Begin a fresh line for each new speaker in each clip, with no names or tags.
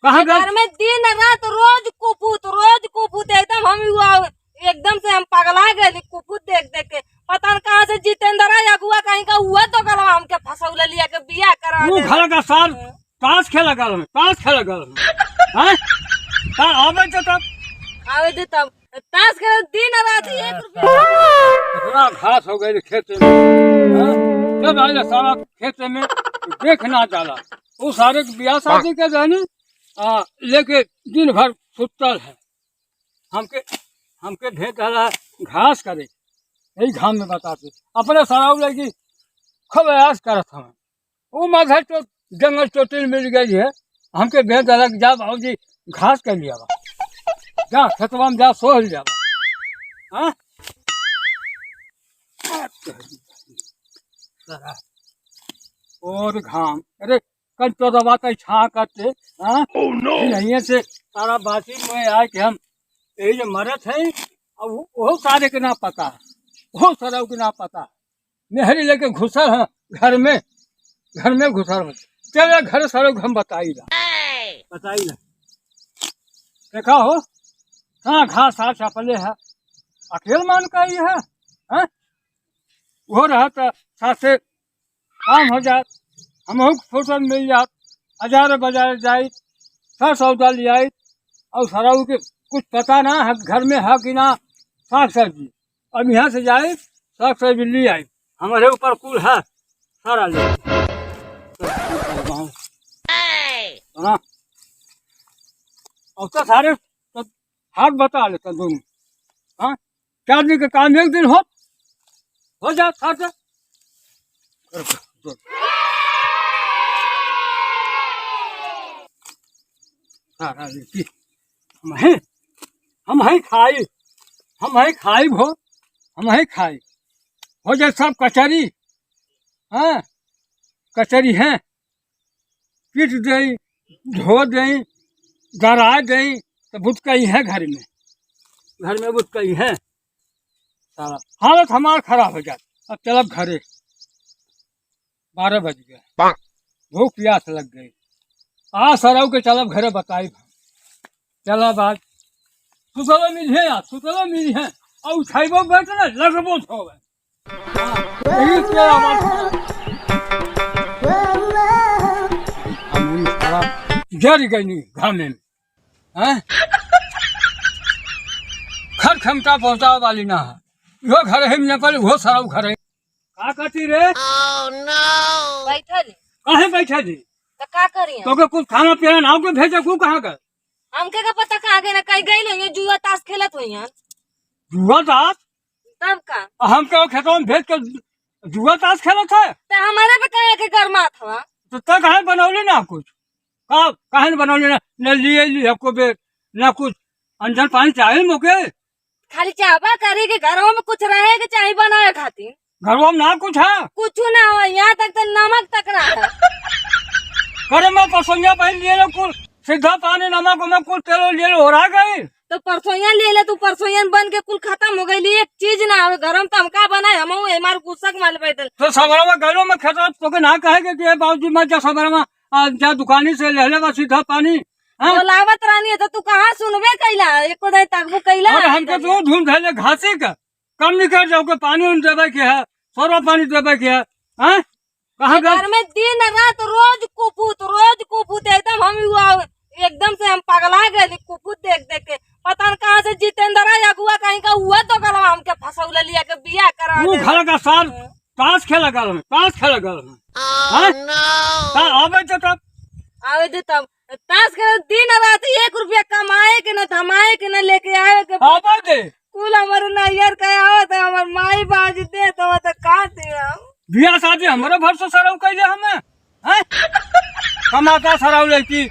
कहाँ
घर में दिन रात रोज कुपूत एकदम हम एकदम से हम पगला गए कुपूत देख देख के। पता न कहाँ से जितेंद्र अगुआ कहीं का हुआ तो गलवा हमके फसौले लिया के बियाह करा
तू घर का साल ताश खेला गल में ताश खेला गल में हैं ता आवे तो तब
आवे दे तब ताश खेल दिन रात 1 रुपया
इतना घास हो गई खेत में हैं? जब आए सारा खेत में देख ना डाला वो सारे बियाह शादी के रहनी लेके दिन भर सुतल है हमके भेज डाला घास करे यही घाम में बताते अपने सराव लगी खूब अयास करत हमें वो माधर तो जंगल चोटिल मिल गई है हमके भेज डाला कि जा बाबूजी घास कर लिया जा खेतवा में जा सो लिया हाँ और घाम अरे कल तो दबा का छा करते हाँ यहीं से सारा बासी में आए कि हम यही जो मरत है अब वो सारे के ना पता है वो सरव के ना पता है मेहरी लेके घुसल है घर में घुसल है चल घर सरव हम बताई ना देखा हो हाँ घास हाथ चपले है अकेल मान का ही है हाँ? वो रहा तो साथ से काम हो जात हम फुर्सत मिल जात हजार बाजार जाए सर सौदा ले आई और सराऊ के कुछ पता ना है घर में है कि ना साग सब्जी अब यहाँ से जाए साग सब्जी ले आई हमारे ऊपर कुल है सारा ले ना और तो सारे तो हाथ बता लेता दोनों हाँ 4 दिन का काम एक दिन हो जात साथ सारा लेती हम है खाई हो जाए सब कचरी हाँ कचरी है पीट दई धो दई गरा दई तो बुटकई है घर में बुटकई है सारा हालत हमारा खराब हो जाती अब चलब घरे 12 बज गए भूख प्यास लग गई सरव के चलब घरे बताई चलब आज सुतलो मिली है और उठाइबो बैठना लगबो छोवे जर गई घामे में घर क्षमता पहुंचाओ वाली ना है यो घर है नेपाल वो सरव घर है का करती रे
बैठल
कहाँ बैठा जी
तो का करी
तो कुछ खाना पीना नाव के भेजे को कहाँ गए
हमके का पता कहाँ गए ना कहीं गई नहीं जुआ ताश खेलत हुई
जुआ ताश
तब का
हम क्या खेतों में भेज कर जुआ ताश खेला था
तो हमारे पे कहे के गरमा था
तो तक कहाँ बनौले ना कुछ कहाँ बनौले ना न लिए को बे ना कुछ अंजन पानी चाहिए मोके
खाली चाहबा करे के घरों में कुछ रहे के चाहिए बनाए खातिर
घरों में ना कुछ है
कुछ ना हो यहाँ तक तो नमक तक ना है
करे मैं पसंदिया पहन लिए लो कुल सीधा पानी नमक में कुल तेलो लिए लो हो रहा गई
तो परसोइया ले ले तू परसोइया बन के कुल खत्म हो गई एक चीज ना हो घरों में तो हम का बनाए हम हमारे कुसक माल बैठल
तो सवेरा में घरों में खेत तो के ना कहे कि बाबूजी मैं जा सवेरा में जा दुकानी से ले लेगा सीधा पानी
बोलावत रानी है तो तू कहाँ सुनबे कैला एको दे तकबू कैला
अरे हमके तो ढूंढ धैले घासे का कम निकल जाओ के पानी उन देवे के है सोरा पानी देवे के है हैं कहाँ
घर में दिन रात रोज कुपूत एकदम हम एकदम से हम पगला गए कुपूत देख देख के। पता न कहाँ से जितेंद्र अगुआ कहीं का हुआ तो गलवा हमके फसौले लिया के बियाह करा
वो घर का साल ताश खेला गल में आवे तो तब
आवे दे तब ताश खेल दिन रात 1 रुपया कमाए के न धमाए के न लेके आवे के
आवे दे
कुल हमारे नैयर का आवत है हमार माई बाज दे तो काट दे हम
बियाह शादी हमारे भर से सरव कैले हमें हैं कमाता सरव लेकी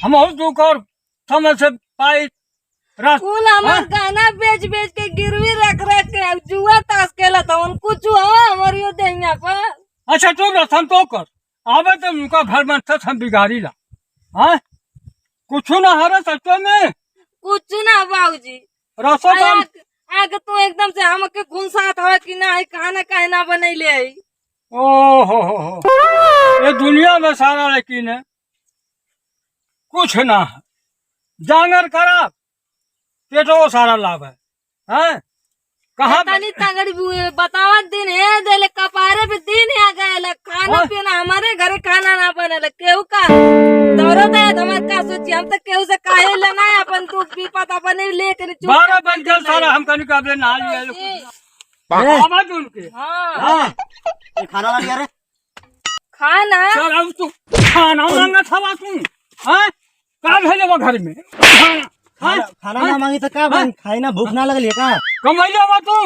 हम और दुख और समय से पाई
कुल हमार गाना बेच बेच के गिरवी रख के जुआ ताश खेला था उन कुछ हो हमारे देंगे पर
अच्छा तू रसम तो कर आवे तो उनका घर में हम बिगाड़ी ला हाँ कुछ ना हरे सच्चो में
कुछ ना बाबूजी
रसो
आगे तो एकदम से हमके घुसात हो कि ना खाना काहे ना बनैले है
ओ हो ये दुनिया में सारा लेकिन है कुछ ना है, जांगर करा पेटो सारा लाभ है, हैं? कहाँ
तनी तगड़ी बतावत दिन है देले कपारे पे दिन आ गए खाना पीना हमारे घरे खाना ना बने केहू का दौड़ो दे हमारे का सोची हम तो केहू से काहे लेना है अपन दुख विपत अपने लेके
12 बज गए सारा हम कहीं काबले नहा लिया आवाज उनके।
हाँ
ये खाना ला लिया रे।
खाना
सर अब तू खाना मांगा था तू, हैं? का भेजे वो घर में
खाना ना मांगी तो क्या बन खाई ना भूख ना लगली का
कमाइले हुआ तू।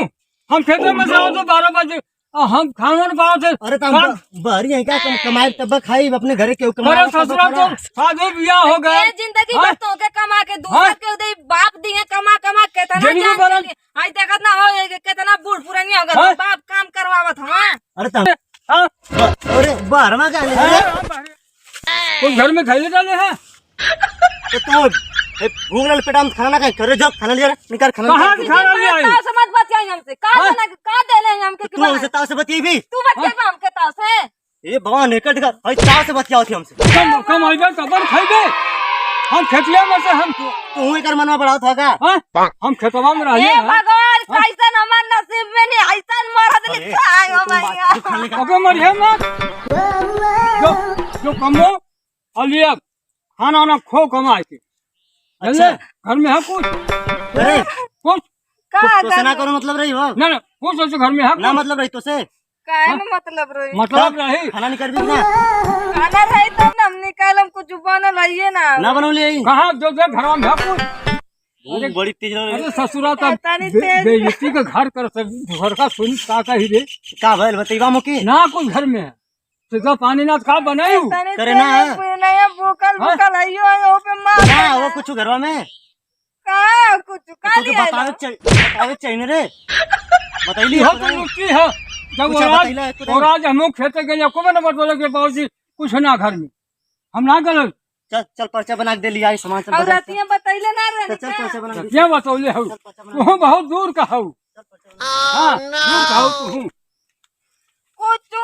हम खेते में से आओ तो 12 बजे हम खाना न पाओ थे।
अरे तब बहरी है क्या कमाए तब खाई अपने घरे के
मेरे ससुरा तो शादी ब्याह हो गए
ये जिंदगी भर तो के कमा के दूसर के उदय बाप दिए कमा कमा कितना जान आई देखत ना हो कितना बूढ़ पुरानी हो गए बाप काम करवावत हम।
अरे तब अरे बाहर में क्या ले
कोई घर में खाई डाले हैं
तो भूख लल पेटा में खाना ना खाए करे जब खाना लिया निकाल खाना
कहाँ से खाना ले आई?
ताव से मत बतियाई हमसे का देले हमके
तू हमसे ताव से बतियाई भी
तू बतिया हमके ताव से
ए भगवान निकट का भाई ताव से बतियाओ थी हमसे
कमाइबे तब खाइबे। हम खेतिया में से हम
तू ही कर मनवा बढ़ाओ था का
हम खेतवा में रहिए
हे भगवान कैसन हमार नसीब में नहीं ऐसन मरद लिखा है ओ भैया
ओके मरिए मत जो कमो अलिया खाना ना खो कमाए के।
अच्छा
घर में है कुछ
अरे
कुछ
का
तो से ना करो मतलब रही हो
ना कुछ ऐसे घर में है
ना मतलब रही तो से
काहे में मतलब रही
मतलब रही
खाना निकाल भी ना
खाना रही तब ना हम निकालम कुछ बनल रहिए ना
बनौले
कहाँ जो घर में है कुछ
बड़ी तेज
अरे ससुरा का
तनी तेज।
बेइज्जती का घर कर घर का सुन का ही दे
का भइल बतईबा मुकी
ना कुछ घर में है सीधा पानी ना का बनायू
तनी
करे ना।
नया भूखल भूखल आइयो ओ पे मार
ना वो कुछ घरवा में
का कुछ का
तो
लिया
बतावे चाहिए रे बतैली
हो तो लुच्ची है जब
कुछ बतैला है, कुछ
और आज हम लोग खेते गए को न बतौले के बाबूजी कुछ ना घर में हम ना गए
चल चल पर्चा बना के दे लिया सामान चल
और रातियां बतैले ना रे
चल पर्चा बना के
क्या बतौले हो तू बहुत दूर का हो हाँ दूर का हो तू
कुछ